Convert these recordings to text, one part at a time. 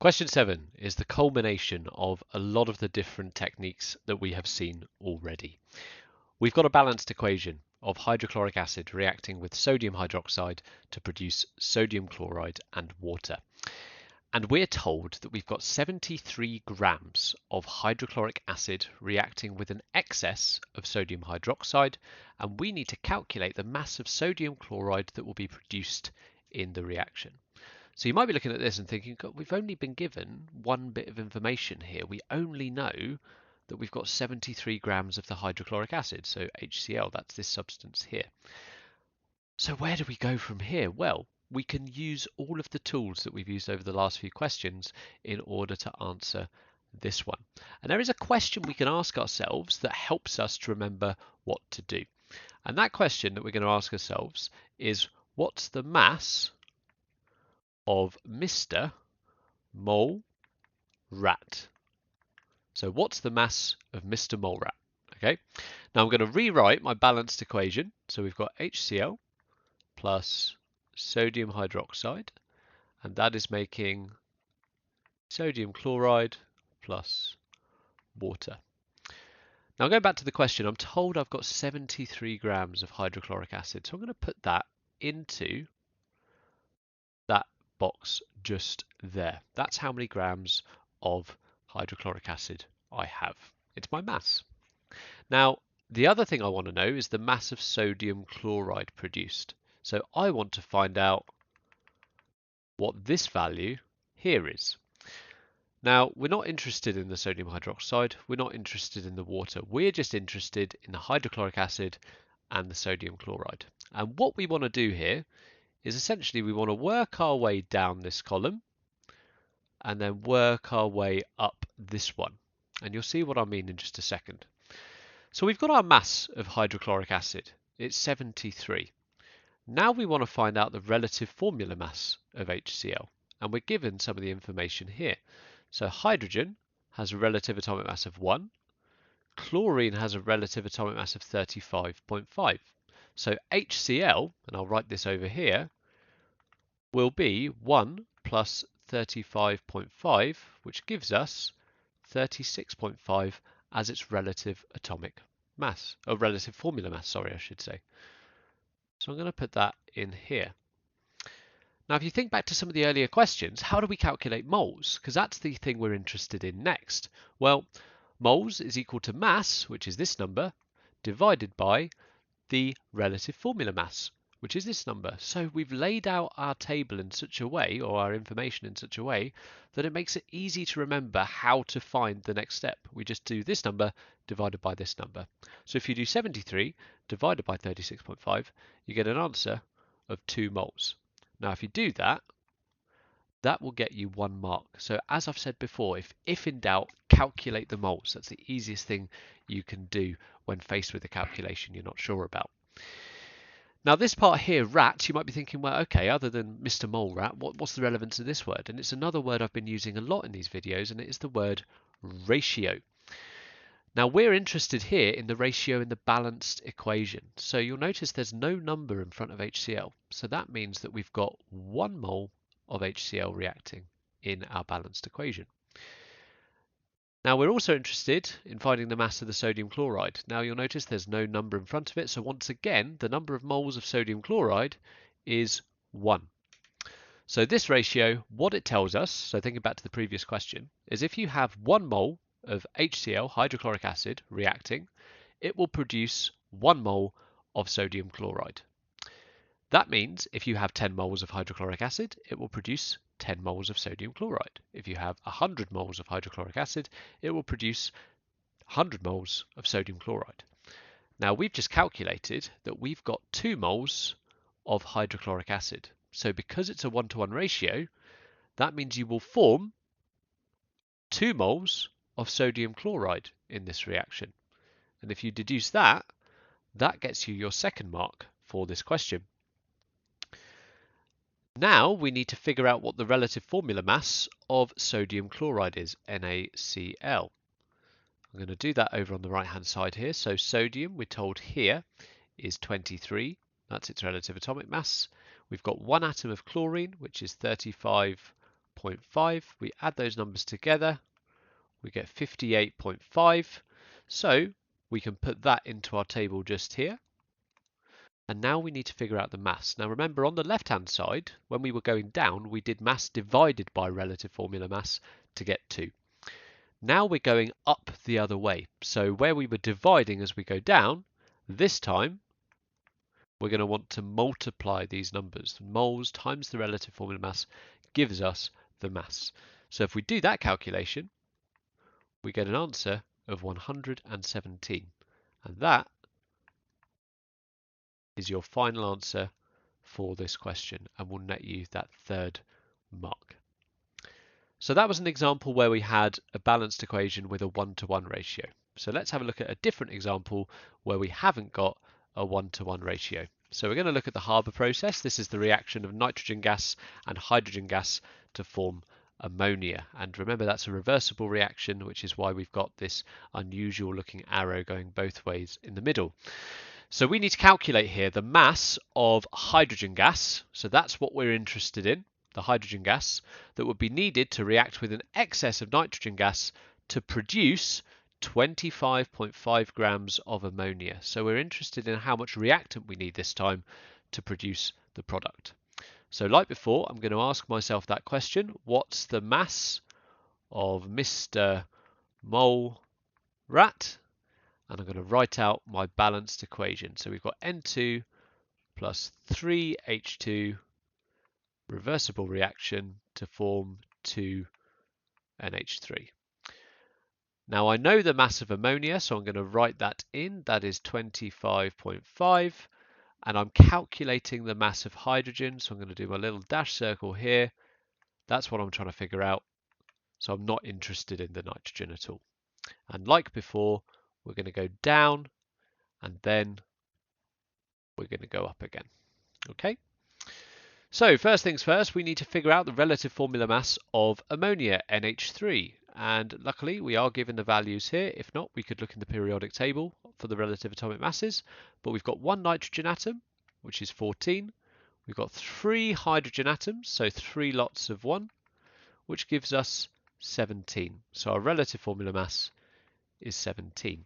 Question 7 is the culmination of a lot of the different techniques that we have seen already. We've got a balanced equation of hydrochloric acid reacting with sodium hydroxide to produce sodium chloride and water. And we're told that we've got 73 grams of hydrochloric acid reacting with an excess of sodium hydroxide, and we need to calculate the mass of sodium chloride that will be produced in the reaction. So you might be looking at this and thinking, God, we've only been given one bit of information here. We only know that we've got 73 grams of the hydrochloric acid, so HCl, that's this substance here. So where do we go from here? Well, we can use all of the tools that we've used over the last few questions in order to answer this one. And there is a question we can ask ourselves that helps us to remember what to do. And that question that we're going to ask ourselves is, what's the mass of Mr. Mole Rat? So what's the mass of Mr. Mole Rat? Okay, now I'm going to rewrite my balanced equation. So we've got HCl plus sodium hydroxide, and that is making sodium chloride plus water. Now going back to the question, I'm told I've got 73 grams of hydrochloric acid, so I'm going to put that into that box just there. That's how many grams of hydrochloric acid I have. It's my mass. Now, the other thing I want to know is the mass of sodium chloride produced. So I want to find out what this value here is. Now, we're not interested in the sodium hydroxide, we're not interested in the water, we're just interested in the hydrochloric acid and the sodium chloride. And what we want to do here is essentially we want to work our way down this column and then work our way up this one. And you'll see what I mean in just a second. So we've got our mass of hydrochloric acid, it's 73. Now we want to find out the relative formula mass of HCl, and we're given some of the information here. So hydrogen has a relative atomic mass of 1, chlorine has a relative atomic mass of 35.5. So HCl, and I'll write this over here, will be 1 plus 35.5, which gives us 36.5 as its relative atomic mass, or relative formula mass, sorry, I should say. So I'm going to put that in here. Now, if you think back to some of the earlier questions, how do we calculate moles? Because that's the thing we're interested in next. Well, moles is equal to mass, which is this number, divided by the relative formula mass, which is this number. So we've laid out our table in such a way, or our information in such a way, that it makes it easy to remember how to find the next step. We just do this number divided by this number. So if you do 73 divided by 36.5, you get an answer of 2 moles. Now if you do that, that will get you 1 mark. So as I've said before, if in doubt, calculate the moles. That's the easiest thing you can do when faced with a calculation you're not sure about. Now this part here, rat, you might be thinking, well, okay, other than Mr. Mole Rat, what's the relevance of this word? And it's another word I've been using a lot in these videos, and it is the word ratio. Now we're interested here in the ratio in the balanced equation. So you'll notice there's no number in front of HCl. So that means that we've got 1 mole of HCl reacting in our balanced equation. Now we're also interested in finding the mass of the sodium chloride. Now you'll notice there's no number in front of it, so once again the number of moles of sodium chloride is 1. So this ratio, what it tells us, so thinking back to the previous question, is if you have 1 mole of HCl, hydrochloric acid, reacting, it will produce 1 mole of sodium chloride. That means if you have 10 moles of hydrochloric acid, it will produce 10 moles of sodium chloride. If you have 100 moles of hydrochloric acid, it will produce 100 moles of sodium chloride. Now we've just calculated that we've got 2 moles of hydrochloric acid. So because it's a 1-to-1 ratio, that means you will form 2 moles of sodium chloride in this reaction. And if you deduce that, that gets you your second mark for this question. Now we need to figure out what the relative formula mass of sodium chloride is, NaCl. I'm going to do that over on the right hand side here. So sodium, we're told here, is 23. That's its relative atomic mass. We've got 1 atom of chlorine, which is 35.5 0.5. We add those numbers together, we get 58.5. So we can put that into our table just here. And now we need to figure out the mass. Now remember, on the left-hand side, when we were going down, we did mass divided by relative formula mass to get 2. Now we're going up the other way. So where we were dividing as we go down, this time we're going to want to multiply these numbers. Moles times the relative formula mass gives us the mass. So if we do that calculation, we get an answer of 117. And that is your final answer for this question and will net you that 3rd mark. So that was an example where we had a balanced equation with a 1-to-1 ratio. So let's have a look at a different example where we haven't got a 1-to-1 ratio. So we're going to look at the Haber process. This is the reaction of nitrogen gas and hydrogen gas to form ammonia. And remember, that's a reversible reaction, which is why we've got this unusual looking arrow going both ways in the middle. So we need to calculate here the mass of hydrogen gas. So that's what we're interested in, the hydrogen gas that would be needed to react with an excess of nitrogen gas to produce 25.5 grams of ammonia. So we're interested in how much reactant we need this time to produce the product. So like before, I'm going to ask myself that question: what's the mass of Mr. Mole Rat? And I'm going to write out my balanced equation. So we've got N2 plus 3H2 reversible reaction to form 2NH3. Now I know the mass of ammonia, so I'm going to write that in. That is 25.5. And I'm calculating the mass of hydrogen, so I'm going to do my little dash circle here. That's what I'm trying to figure out. So I'm not interested in the nitrogen at all. And like before, we're going to go down and then we're going to go up again. Okay, so first things first, we need to figure out the relative formula mass of ammonia, NH3. And luckily we are given the values here. If not, we could look in the periodic table for the relative atomic masses. But we've got 1 nitrogen atom, which is 14. We've got 3 hydrogen atoms, so 3 lots of 1, which gives us 17. So our relative formula mass is 17.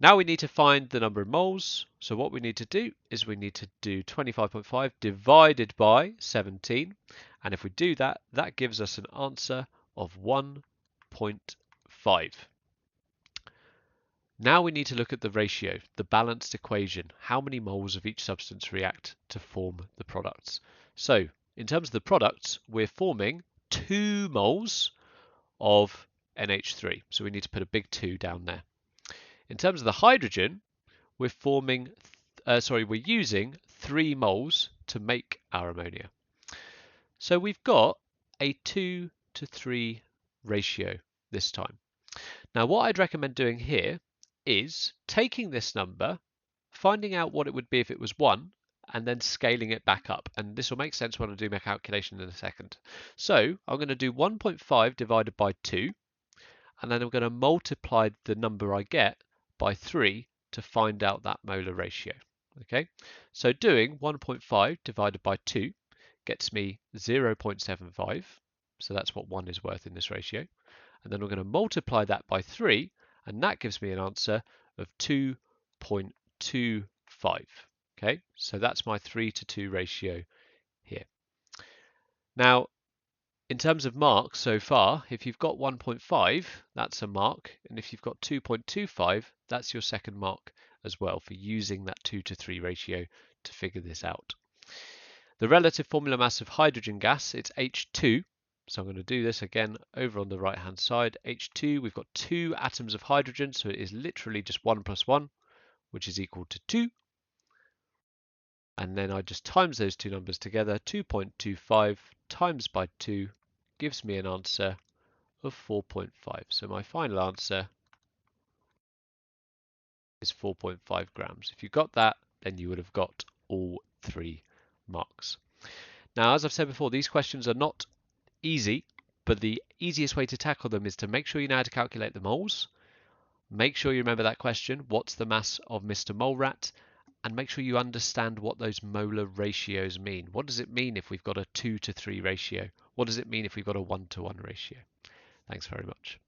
Now we need to find the number of moles. So what we need to do is we need to do 25.5 divided by 17. And if we do that, that gives us an answer of 1.5. Now we need to look at the ratio, the balanced equation. How many moles of each substance react to form the products? So in terms of the products, we're forming 2 moles of NH3. So we need to put a big 2 down there. In terms of the hydrogen, we're using 3 moles to make our ammonia. So we've got a 2 to 3 ratio this time. Now what I'd recommend doing here is taking this number, finding out what it would be if it was 1, and then scaling it back up. And this will make sense when I do my calculation in a second. So I'm going to do 1.5 divided by 2, and then I'm going to multiply the number I get by 3 to find out that molar ratio. Okay, so doing 1.5 divided by 2 gets me 0.75, so that's what 1 is worth in this ratio. And then we're going to multiply that by 3, and that gives me an answer of 2.25. Okay, so that's my 3 to 2 ratio here. Now, in terms of marks so far, if you've got 1.5, that's a mark, and if you've got 2.25, that's your second mark as well for using that 2 to 3 ratio to figure this out. The relative formula mass of hydrogen gas, it's H2. So I'm going to do this again over on the right hand side. H2, we've got 2 atoms of hydrogen, so it is literally just 1 plus 1, which is equal to 2. And then I just times those two numbers together. 2.25 times by 2 gives me an answer of 4.5. So my final answer is 4.5 grams. If you got that, then you would have got all 3 marks. Now, as I've said before, these questions are not easy, but the easiest way to tackle them is to make sure you know how to calculate the moles. Make sure you remember that question, what's the mass of Mr. Mole Rat? And make sure you understand what those molar ratios mean. What does it mean if we've got a 2 to 3 ratio? What does it mean if we've got a 1-to-1 ratio? Thanks very much.